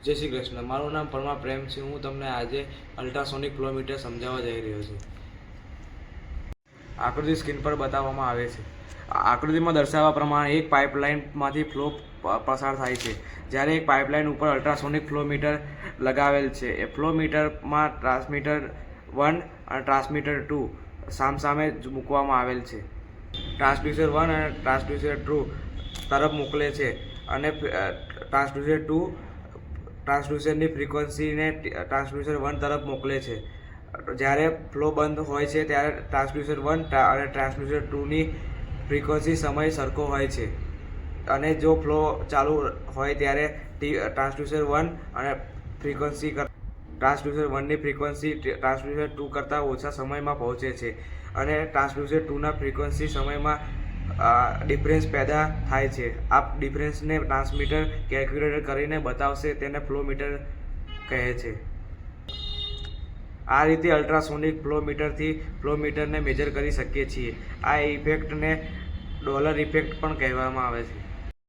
જય શ્રી કૃષ્ણ. મારું નામ પરમાર પ્રેમ છે. હું તમને આજે અલ્ટ્રાસોનિક ફ્લો મીટર સમજાવવા જઈ રહ્યો છું. આકૃતિ સ્ક્રીન પર બતાવવામાં આવે છે. આકૃતિમાં દર્શાવ્યા પ્રમાણે એક પાઇપલાઇનમાંથી ફ્લો પસાર થાય છે. જ્યારે એક પાઇપલાઇન ઉપર અલ્ટ્રાસોનિક ફ્લો મીટર લગાવેલ છે. એ ફ્લો મીટરમાં ટ્રાન્સમીટર 1 અને ટ્રાન્સમીટર 2 સામસામે મૂકવામાં આવેલ છે. ટ્રાન્સડ્યુસર 1 અને ટ્રાન્સડ્યુસર 2 તરફ મોકલે છે અને ટ્રાન્સડ્યુસર 2 ટ્રાન્સડ્યુસરની ફ્રીક્વન્સીને ટ્રાન્સડ્યુસર 1 તરફ મોકલે છે. જ્યારે ફ્લો બંધ હોય છે ત્યારે ટ્રાન્સડ્યુસર 1 અને ટ્રાન્સડ્યુસર 2ની ફ્રીક્વન્સી સમય સરખો હોય છે અને જો ફ્લો ચાલુ હોય ત્યારે ટ્રાન્સડ્યુસર 1 અને ટ્રાન્સડ્યુસર 1ની ફ્રીક્વન્સી ટ્રાન્સડ્યુસર 2 કરતાં ઓછા સમયમાં પહોંચે છે અને ટ્રાન્સડ્યુસર 2ના ફ્રીક્વન્સી સમયમાં ડિફરન્સ પેદા થાય છે. આ ડિફરન્સને ટ્રાન્સમીટર કેલ્ક્યુલેટ કરીને બતાવશે, તેને ફ્લો મીટર કહે છે. આ રીતે અલ્ટ્રાસોનિક ફ્લો મીટરથી ફ્લો મીટરને મેજર કરી શકીએ છીએ. આ ઇફેક્ટને ડોલર ઇફેક્ટ પણ કહેવામાં આવે છે.